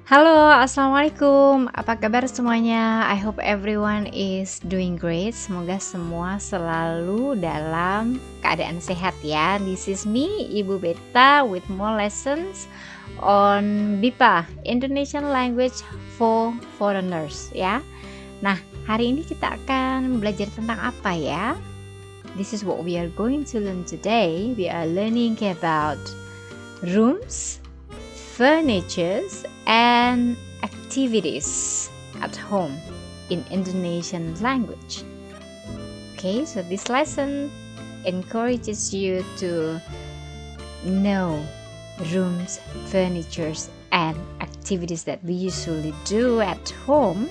Halo, assalamualaikum. Apa kabar semuanya? I hope everyone is doing great. Semoga semua selalu dalam keadaan sehat ya. This is me, Ibu Beta, with more lessons on BIPA, Indonesian Language for Foreigners ya. Nah, hari ini kita akan belajar tentang apa ya? This is what we are going to learn today. We are learning about rooms, furnitures, and activities at home in Indonesian language. Okay, so this lesson encourages you to know rooms, furnitures, and activities that we usually do at home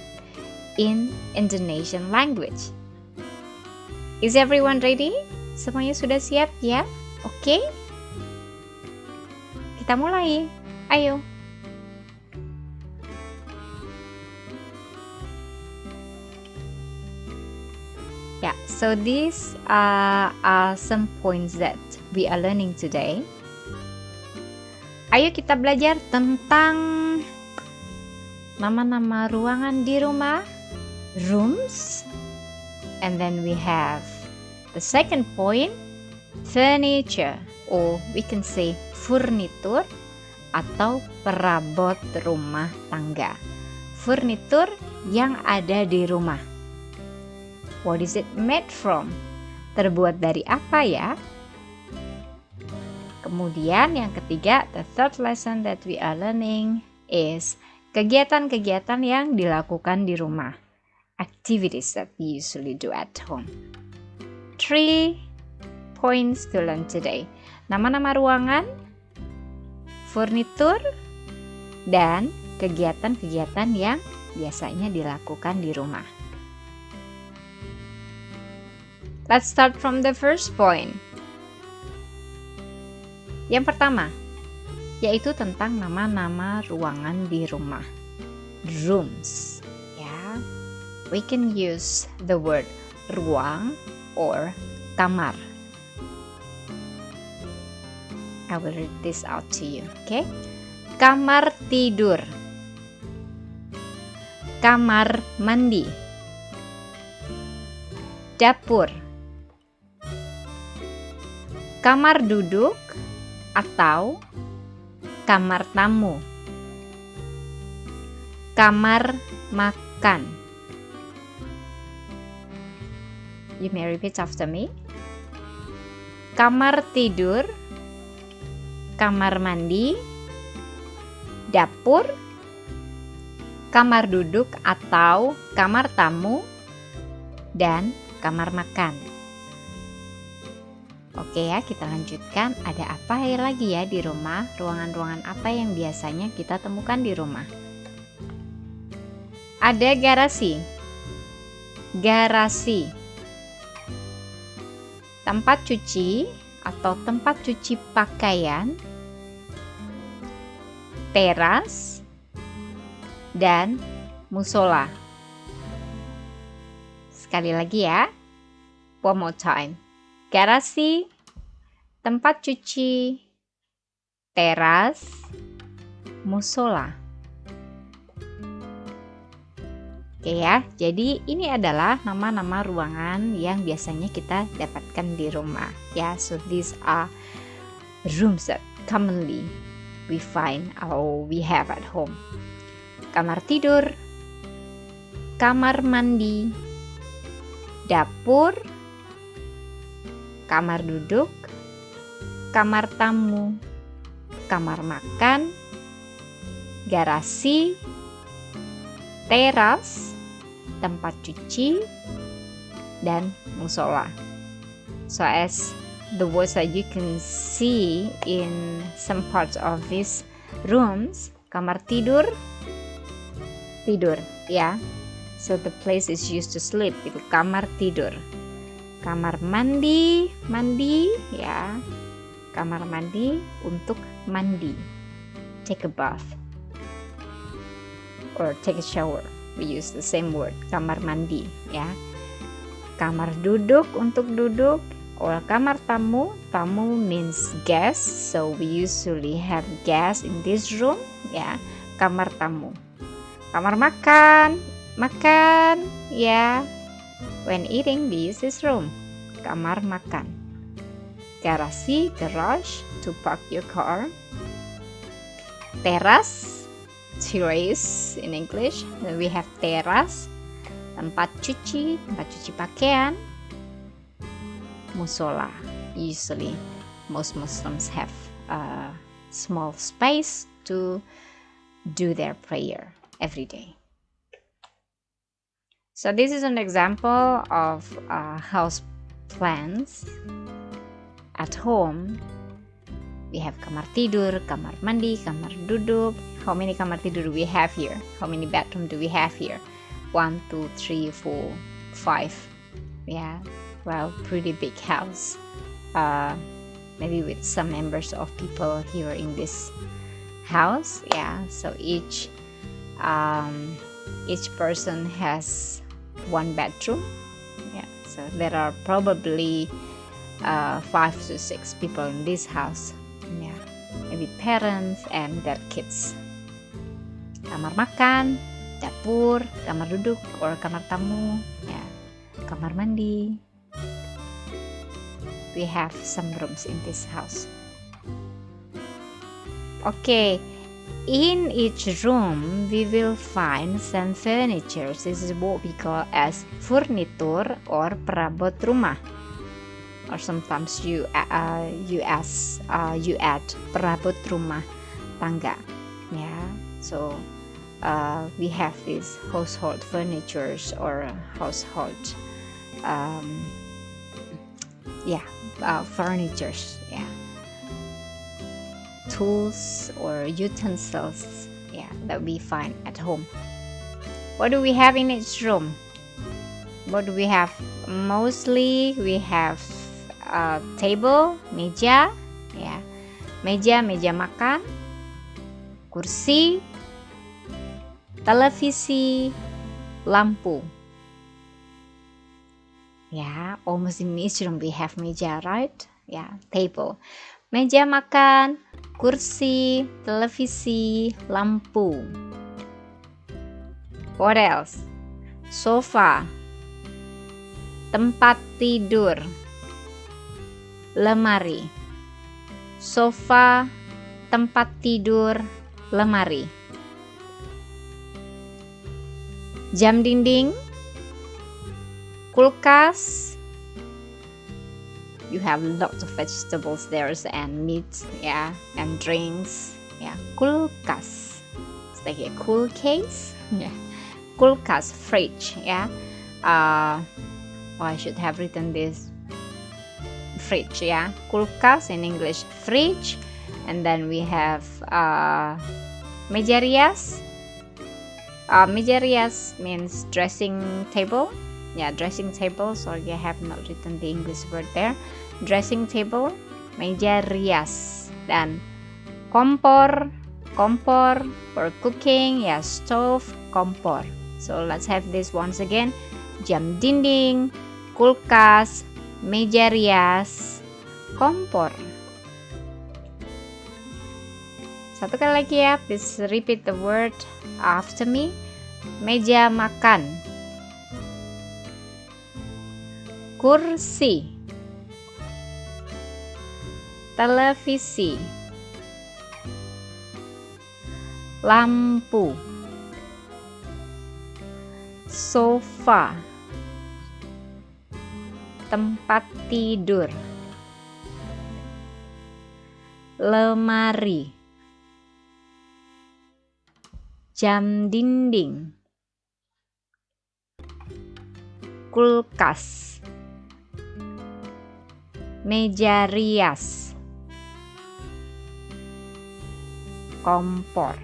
in Indonesian language. Is everyone ready? Semuanya sudah siap ya? Oke? Kita mulai. Ayo. Yeah, so these are some points that we are learning today. Ayo kita belajar tentang nama-nama ruangan di rumah, rooms, and then we have the second point, furniture, or we can say furnitur atau perabot rumah tangga. Furnitur yang ada di rumah. What is it made from? Terbuat dari apa ya? Kemudian yang ketiga, the third lesson that we are learning is kegiatan-kegiatan yang dilakukan di rumah. Activities that we usually do at home. 3 points to learn today. Nama-nama ruangan, furnitur, dan kegiatan-kegiatan yang biasanya dilakukan di rumah. Let's start from the first point. Yang pertama, yaitu tentang nama-nama ruangan di rumah. Rooms. Ya, we can use the word ruang or kamar. I will read this out to you, okay? Kamar tidur, kamar mandi, dapur, kamar duduk atau kamar tamu, kamar makan. You may repeat after me. Kamar tidur, kamar mandi, dapur, kamar duduk atau kamar tamu, dan kamar makan. Oke ya, kita lanjutkan. Ada apa lagi ya di rumah? Ruangan-ruangan apa yang biasanya kita temukan di rumah? Ada garasi. Garasi. Tempat cuci atau tempat cuci pakaian, teras, dan musola. Sekali lagi ya. One more time. Garasi, tempat cuci, teras, musola. Oke ya, jadi ini adalah nama-nama ruangan yang biasanya kita dapatkan di rumah ya. So these are rooms that commonly we find or we have at home. Kamar tidur, kamar mandi, dapur, kamar duduk, kamar tamu, kamar makan, garasi, teras, tempat cuci, dan musola. So as the words that you can see in some parts of these rooms, kamar tidur, tidur ya. So the place is used to sleep, itu kamar tidur. Kamar mandi, mandi ya. Kamar mandi untuk mandi. Take a bath or take a shower. We use the same word, kamar mandi ya. Kamar duduk untuk duduk or kamar tamu. Tamu means guest, so we usually have guests in this room ya. kamar tamu. Kamar makan, makan, ya. When eating, we use this room. Kamar makan. Garasi, garage, to park your car. Teras, terrace in English. We have teras. Tempat cuci pakaian. Musola. Usually, most Muslims have a small space to do their prayer every day. So this is an example of house plans. At home, we have kamar tidur, kamar mandi, kamar duduk. How many kamar tidur do we have here? How many bedroom do we have here? 1, 2, 3, 4, 5. Yeah, well, pretty big house. Maybe with some members of people here in this house. Yeah, so each person has 1 bedroom. Yeah, so there are probably 5 to 6 people in this house. Yeah, maybe parents and their kids. Kamar makan, dapur, kamar duduk or kamar tamu, yeah, kamar mandi. We have some rooms in this house. Okay, in each room we will find some furniture. This is what we call as furnitur or perabot rumah. Or sometimes you add perabot rumah tangga. Yeah, so we have these household furnitures or household furnitures, yeah, tools or utensils, yeah, that we find at home. What do we have in each room? What do we have? Mostly we have a table, meja, yeah, meja makan, kursi, televisi, lampu. Yeah, almost in each room we have meja, right? Yeah, table. Meja makan, kursi, televisi, lampu. What else? Sofa, tempat tidur, lemari. Sofa, tempat tidur, lemari. Jam dinding, kulkas. You have lots of vegetables there and meat, yeah, and drinks, yeah. Kulkas, it's like a cool case, yeah. Kulkas, fridge, yeah. I should have written this. Fridge, yeah. Kulkas in English, fridge, and then we have meja rias. Meja rias means dressing table. Yeah, dressing table. Sorry, I have not written the English word there. Dressing table, meja rias. Dan kompor for cooking. Yeah, stove, kompor. So let's have this once again. Jam dinding, kulkas, meja rias, kompor. Satu kali lagi ya, please repeat the word after me. Meja makan, kursi, televisi, lampu, sofa, tempat tidur, lemari, jam dinding, kulkas, meja rias, kompor.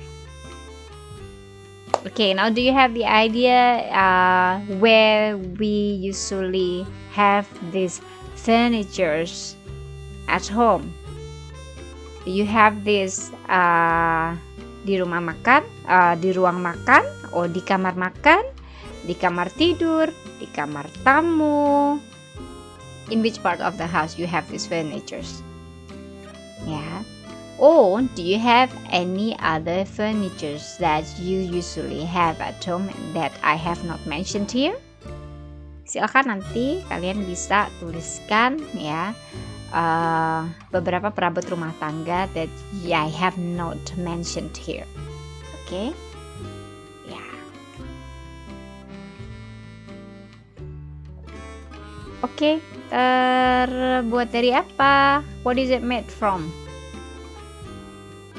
Okay, now do you have the idea where we usually have these furnitures at home? You have this di rumah makan, di ruang makan, or di kamar makan, di kamar tidur, di kamar tamu. In which part of the house you have these furnitures? Yeah. Or do you have any other furnitures that you usually have at home that I have not mentioned here? Silakan nanti kalian bisa tuliskan ya beberapa perabot rumah tangga that I have not mentioned here. Oke? Ya. Oke, terbuat dari apa? What is it made from?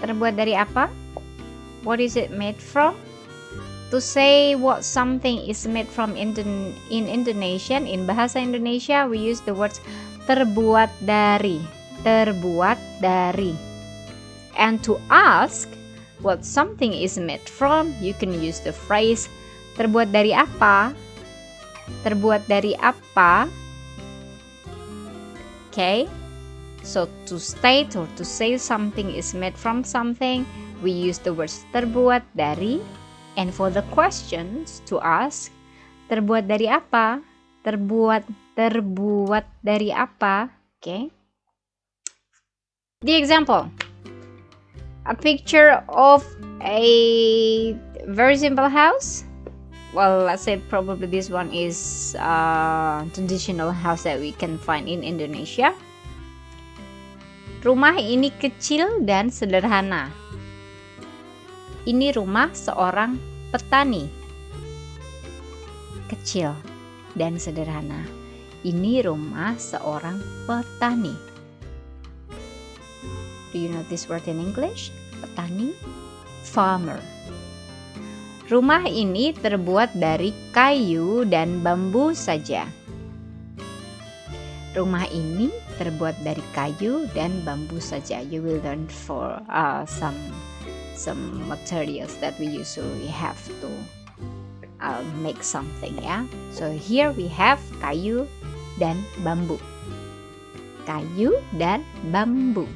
Terbuat dari apa? What is it made from? To say what something is made from in Indonesian, in bahasa Indonesia, we use the words terbuat dari. Terbuat dari. And to ask what something is made from, you can use the phrase terbuat dari apa? Terbuat dari apa? Okay? So to state or to say something is made from something, we use the words terbuat dari. And for the questions to ask, terbuat dari apa? Terbuat dari apa? Okay. The example. A picture of a very simple house. Well, let's say probably this one is a traditional house that we can find in Indonesia. Rumah ini kecil dan sederhana. Ini rumah seorang petani. Kecil dan sederhana. Ini rumah seorang petani. Do you know this word in English? Petani, farmer. Rumah ini terbuat dari kayu dan bambu saja. Rumah ini terbuat dari kayu dan bambu saja. You will learn for some materials that we usually have to make something, ya. So here we have kayu dan bambu. Kayu dan bambu.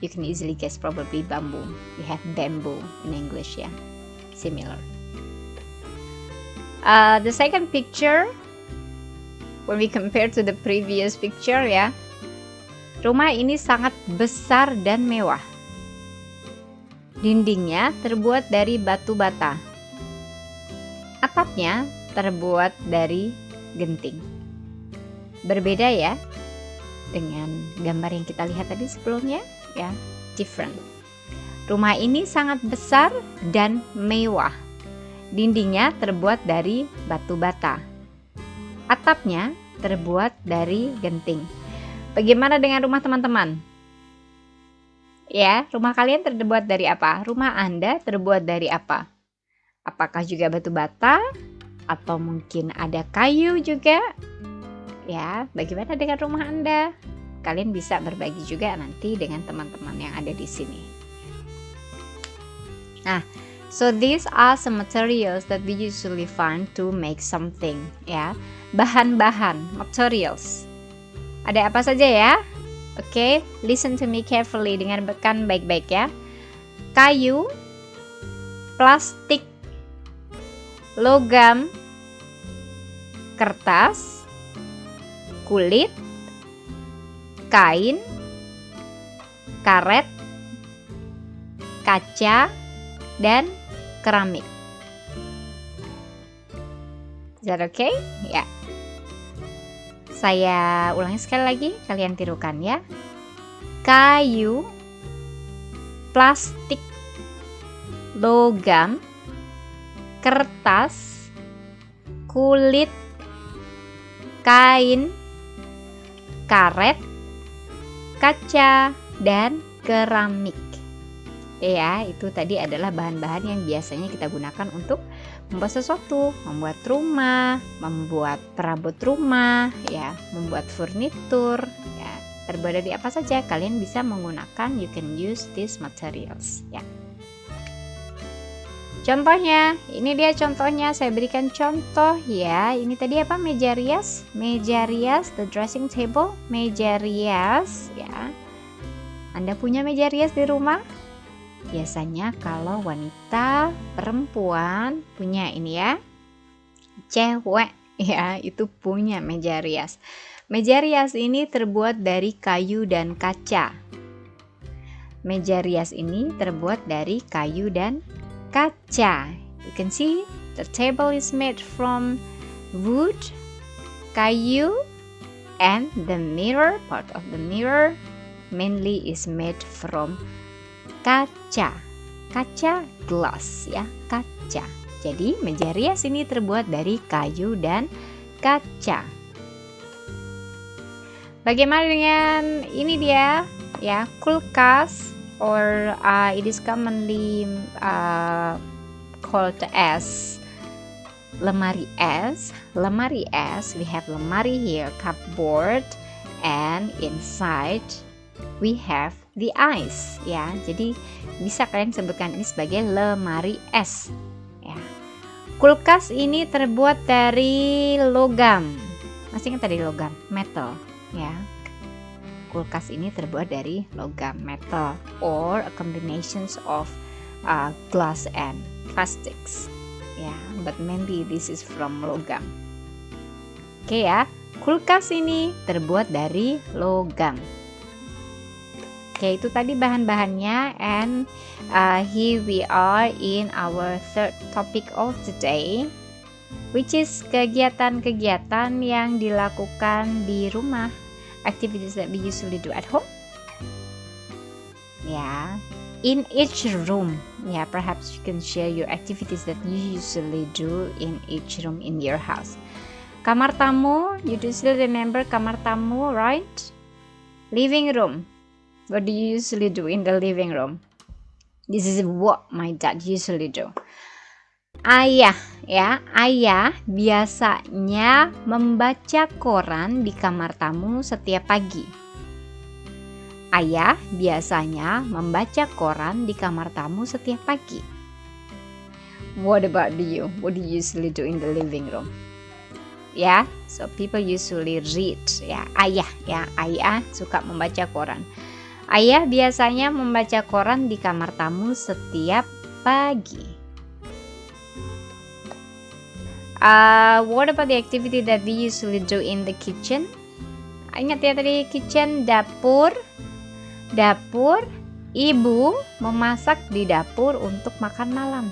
You can easily guess probably bamboo. We have bamboo in English, ya. Similar. The second picture, when we compare to the previous picture, ya, rumah ini sangat besar dan mewah. Dindingnya terbuat dari batu bata. Atapnya terbuat dari genting. Berbeda ya dengan gambar yang kita lihat tadi sebelumnya, ya, different. Rumah ini sangat besar dan mewah. Dindingnya terbuat dari batu bata. Atapnya terbuat dari genting. Bagaimana dengan rumah teman-teman? Ya, rumah kalian terbuat dari apa? Rumah Anda terbuat dari apa? Apakah juga batu bata? Atau mungkin ada kayu juga? Ya, bagaimana dengan rumah Anda? Kalian bisa berbagi juga nanti dengan teman-teman yang ada di sini. Nah, so these are some materials that we usually find to make something, ya. Bahan-bahan, materials. Ada apa saja ya? Oke, listen to me carefully, dengarkan baik-baik ya. Kayu, plastik, logam, kertas, kulit, kain, karet, kaca, dan keramik. Is that okay? Ya. Saya ulangi sekali lagi, kalian tirukan ya. Kayu, plastik, logam, kertas, kulit, kain, karet, kaca, dan keramik. Ya, itu tadi adalah bahan-bahan yang biasanya kita gunakan untuk membuat sesuatu, membuat rumah, membuat perabot rumah, ya, membuat furnitur, ya. Terbuat dari apa saja, kalian bisa menggunakan, you can use these materials, ya. Contohnya, ini dia contohnya, saya berikan contoh ya. Ini tadi apa? Meja rias, the dressing table, meja rias, ya. Anda punya meja rias di rumah? Biasanya kalau wanita, perempuan punya ini ya, cewek ya, itu punya meja rias. Meja rias ini terbuat dari kayu dan kaca. Meja rias ini terbuat dari kayu dan kaca. You can see the table is made from wood, kayu, and the mirror, part of the mirror mainly is made from kaca. Kaca, glass ya, kaca. Jadi meja rias ini terbuat dari kayu dan kaca. Bagaimana dengan ini dia ya, kulkas, or it is commonly called as lemari es. Lemari es, we have lemari here, cupboard, and inside we have the ice ya. Jadi bisa kalian sebutkan ini sebagai lemari es ya. Kulkas ini terbuat dari logam. Masih ingat tadi logam, metal ya. Kulkas ini terbuat dari logam, metal, or a combinations of glass and plastics ya, but mainly this is from logam. Oke ya, kulkas ini terbuat dari logam. Oke, itu tadi bahan-bahannya, and here we are in our third topic of today, which is kegiatan-kegiatan yang dilakukan di rumah. Activities that we usually do at home. Yeah, in each room. Yeah, perhaps you can share your activities that you usually do in each room in your house. Kamar tamu, you do still remember kamar tamu, right? Living room. What do you usually do in the living room? This is what my dad usually do. Ayah ya, ayah biasanya membaca koran di kamar tamu setiap pagi. Ayah biasanya membaca koran di kamar tamu setiap pagi. What about you? What do you usually do in the living room? Ya, so people usually read ya. Ayah suka membaca koran. Ayah biasanya membaca koran di kamar tamu setiap pagi. What about the activity that we usually do in the kitchen? Ingat ya tadi kitchen, dapur. Dapur, ibu memasak di dapur untuk makan malam.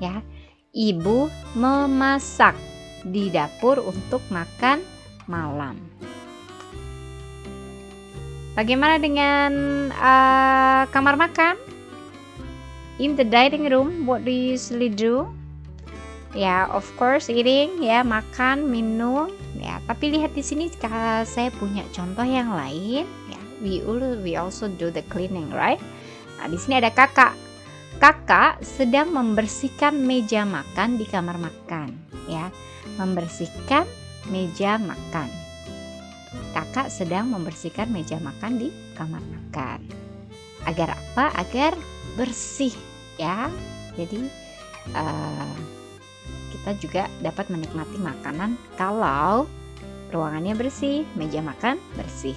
Ya, ibu memasak di dapur untuk makan malam. Bagaimana dengan kamar makan? In the dining room, what do you usually do? Ya, of course eating ya, makan, minum ya. Tapi lihat di sini saya punya contoh yang lain ya. We also do the cleaning, right? Nah, di sini ada kakak. Kakak sedang membersihkan meja makan di kamar makan ya. Membersihkan meja makan. Kakak sedang membersihkan meja makan di kamar makan. Agar apa? Agar bersih ya. Jadi kita juga dapat menikmati makanan kalau ruangannya bersih, meja makan bersih.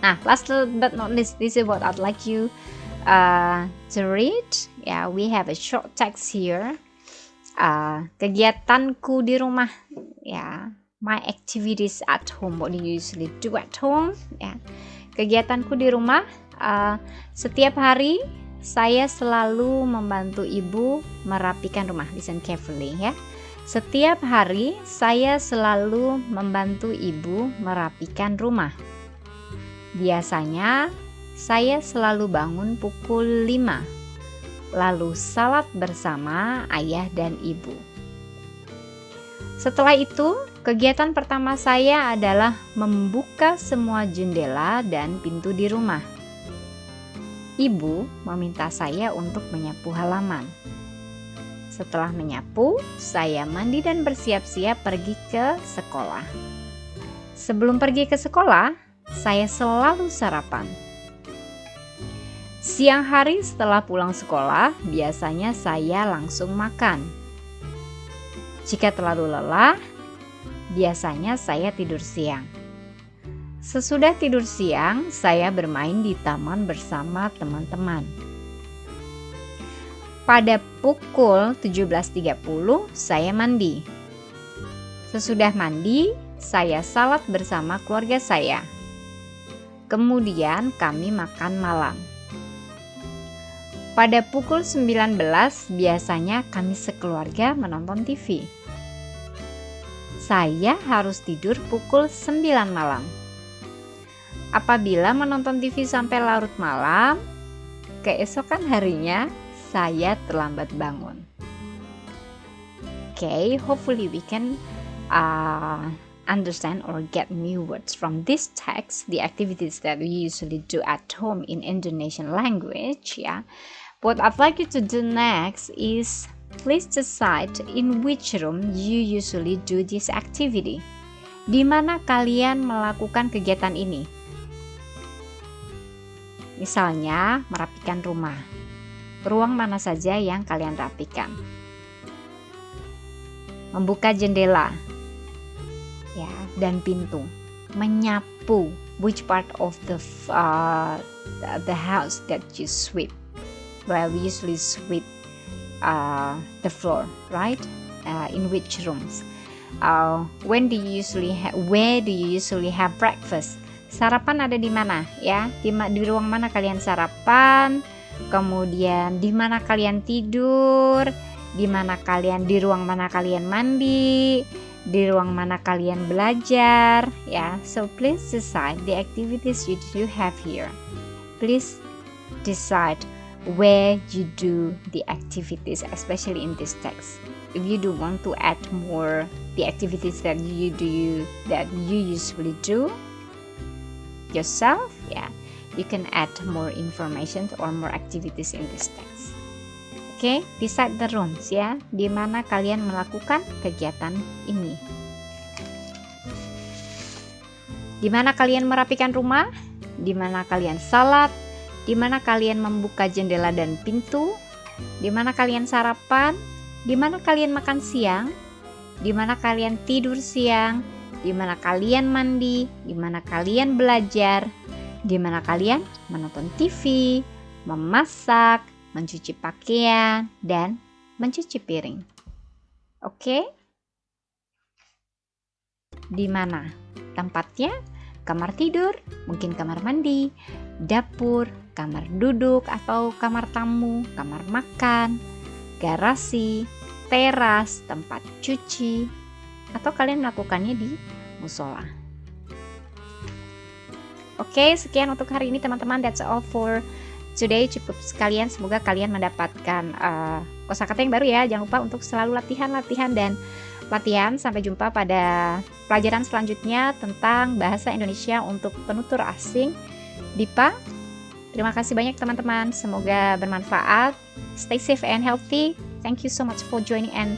Nah, last but not least, this is what I'd like you to read. Yeah, we have a short text here. Kegiatanku di rumah. Ya, my activities at home. What do you usually do at home? Ya, kegiatanku di rumah. Setiap hari saya selalu membantu ibu merapikan rumah. Listen carefully ya. Setiap hari saya selalu membantu ibu merapikan rumah. Biasanya saya selalu bangun pukul 5. Lalu salat bersama ayah dan ibu. Setelah itu, kegiatan pertama saya adalah membuka semua jendela dan pintu di rumah. Ibu meminta saya untuk menyapu halaman. Setelah menyapu, saya mandi dan bersiap-siap pergi ke sekolah. Sebelum pergi ke sekolah, saya selalu sarapan. Siang hari setelah pulang sekolah, biasanya saya langsung makan. Jika terlalu lelah, biasanya saya tidur siang. Sesudah tidur siang, saya bermain di taman bersama teman-teman. Pada pukul 17.30, saya mandi. Sesudah mandi, saya salat bersama keluarga saya. Kemudian kami makan malam. Pada pukul 19 biasanya kami sekeluarga menonton TV. Saya harus tidur pukul 9 malam. Apabila menonton TV sampai larut malam, keesokan harinya saya terlambat bangun. Okay, hopefully we can understand or get new words from this text, the activities that we usually do at home in Indonesian language, ya. What I'd like you to do next is please decide in which room you usually do this activity. Di mana kalian melakukan kegiatan ini? Misalnya merapikan rumah. Ruang mana saja yang kalian rapikan? Membuka jendela, ya, dan pintu. Menyapu, which part of the house that you sweep? Well, we usually sweep the floor, right? In which rooms? Where do you usually have breakfast? Sarapan ada di mana, ya? Di ruang mana kalian sarapan? Kemudian di mana kalian tidur? Di ruang mana kalian mandi? Di ruang mana kalian belajar? Ya, so please decide the activities you do have here. Please decide where you do the activities, especially in this text. If you do want to add more the activities that you usually do yourself, yeah, you can add more information or more activities in this text. Okay, decide the rooms, ya, di mana kalian melakukan kegiatan ini. Di mana kalian merapikan rumah, di mana kalian salat, di mana kalian membuka jendela dan pintu, di mana kalian sarapan, di mana kalian makan siang, di mana kalian tidur siang, di mana kalian mandi, di mana kalian belajar, di mana kalian menonton TV, memasak, mencuci pakaian, dan mencuci piring. Oke? Di mana tempatnya? Kamar tidur, mungkin kamar mandi, dapur, kamar duduk atau kamar tamu, kamar makan, garasi, teras, tempat cuci, atau kalian melakukannya di musola. Oke, sekian untuk hari ini teman-teman. That's all for today. Cukup sekalian, semoga kalian mendapatkan kosakata yang baru ya. Jangan lupa untuk selalu latihan. Sampai jumpa pada pelajaran selanjutnya tentang bahasa Indonesia untuk penutur asing BIPA. Terima kasih banyak teman-teman, semoga bermanfaat. Stay safe and healthy. Thank you so much for joining and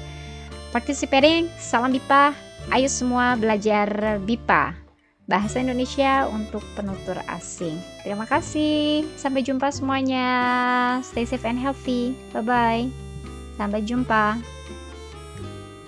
participating. Salam BIPA. Ayo semua belajar BIPA, bahasa Indonesia untuk penutur asing. Terima kasih. Sampai jumpa semuanya. Stay safe and healthy. Bye-bye. Sampai jumpa.